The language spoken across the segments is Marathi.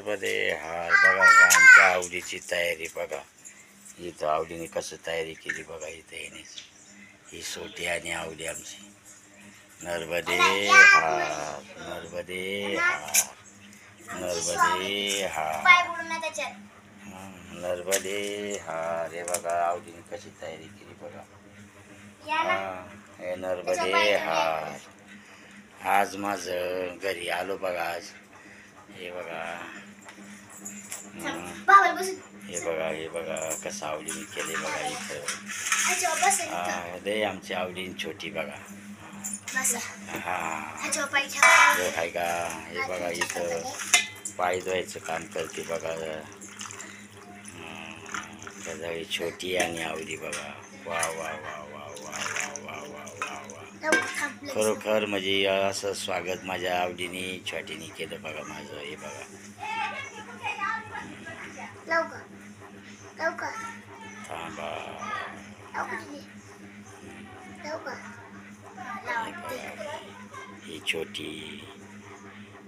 नर्मदे हार बघा, ही आमच्या आवडीची तयारी बघा. इथं आवडीने कसं तयारी केली बघा. इथं येण्याची ही सोटी आणि आवडी आमची. नर्मदे हार, नर्मदे हार, नर्मदे हार, नर्मदे हार. हे बघा आवडीने कशी तयारी केली बघा. हे नर्मदे हार. आज माझं घरी आलो बघा. आज हे बघा, हे बघा कसं आवडीने केले बघा. इथं लय आमची आवडीने छोटी बघा. हा जो काय का. हे बघा इथं पाय धुवायचं काम करते बघा. ही छोटी आणि आवडी बघा. वा वा वा वा वा वा वा वा वा वा. खरोखर म्हणजे असं स्वागत माझ्या आवडीने छोटीने केलं बघा माझं. हे बघा थांबा. ही छोटी.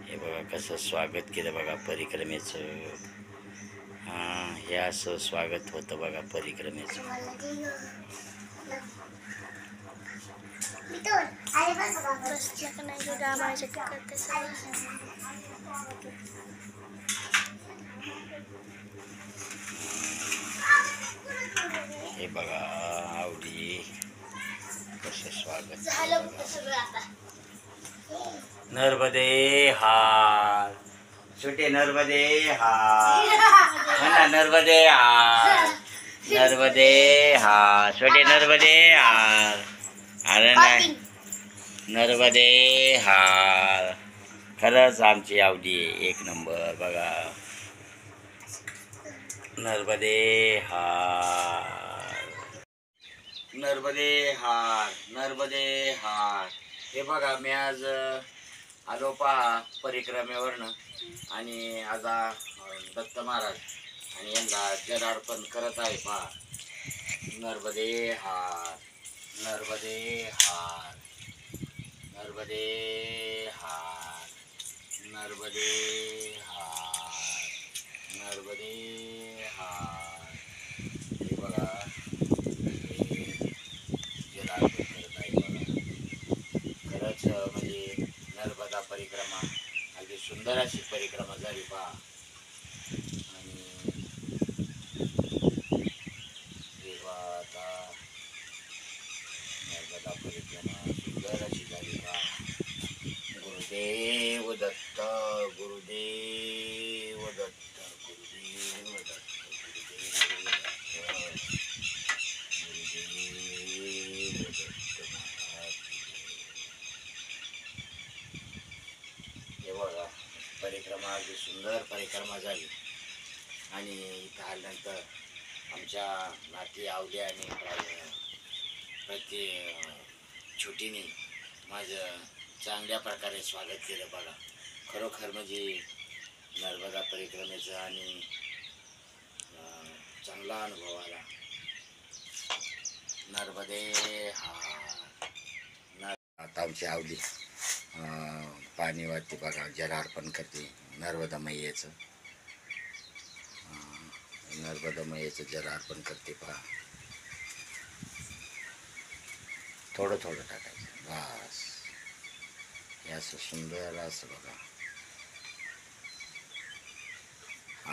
हे बघा कसं स्वागत केलं बघा परिक्रमेचं. हे असं स्वागत होतं बघा परिक्रमेचं. हे बघा आवडी कसं स्वागत झालं. नर्मदे हार छोटे, नर्मदे हार म्हणा. नर्मदे हार, नर्मदे हार छोटे, नर्मदे हार. अरे नाही, नर्मदे हार. खरंच आमची आवडी एक नंबर बघा. नर्मदे हार, नर्मदे हार, नर्मदे हार. हे बघा मी आज आलो पहा परिक्रमेवरनं. आणि आज दत्त महाराज आणि यांना जल अर्पण करत आहे पहा. नर्मदे हार, नर्मदे हार, नर्मदे हार, नर्मदे हार, नर्मदे हार. हे बघा जल अर्पण करत आहे बघा. खरंच म्हणजे नर्मदा परिक्रमा अगदी सुंदर अशी परिक्रमा झाली पहा. आणि आता नर्मदा परिक्रमा सुंदर अशी झाली पहा. गुरुदेव दत्त, गुरुदेव दत्त, गुरुदेव दत्त, गुरुदेव दत्त, गुरुदेव दत्त महाराज. हे बघा परिक्रमा अगदी सुंदर परिक्रमा झाली. आणि इथं आल्यानंतर आमच्या नाती आवड्या आणि छोटीने माझं चांगल्या प्रकारे स्वागत केलं बघा. खरोखर म्हणजे नर्मदा परिक्रमेचं आणि चांगला अनुभव आला. नर्मदे हार. आता आमची आवडी पाणी वाटते बघा. जल अर्पण करते नर्मदा मैयेचं. नर्मदा मैयेचं जल अर्पण करते पहा. थोडं थोडं टाकायचं बस. हे असं सुंदर असं बघा.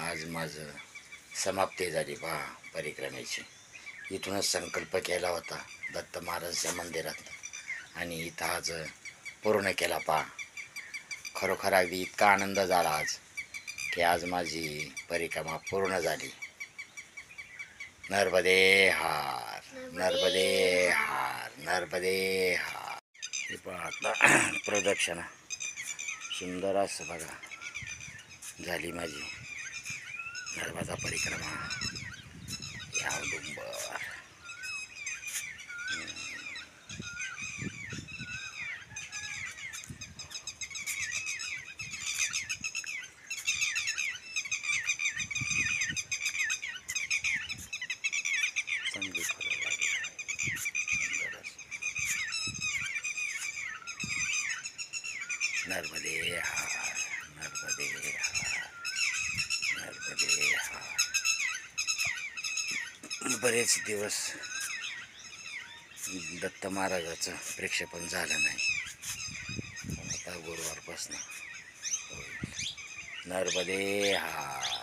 आज माझं समाप्ती झाली पहा परिक्रमेची. इथूनच संकल्प केला होता दत्त महाराजच्या मंदिरात आणि इथं आज पूर्ण केला पहा. खरोखर अगदी इतका आनंद झाला आज की आज माझी परिक्रमा पूर्ण झाली. नर्मदे हार, नर्मदे हार, नर्मदे हार. हे पहा आता प्रदक्षिणा सुंदर असं बघा झाली माझी नर्मदा परिक्रमा. या डुंबर चांगली फळं लागली. नर्मदे हार, नर्मदे हार. बरेच दिवस दत्त महाराजाचं प्रेक्षेपण झालं नाही. आता गुरुवारपासून होईल. नर्मदे हा.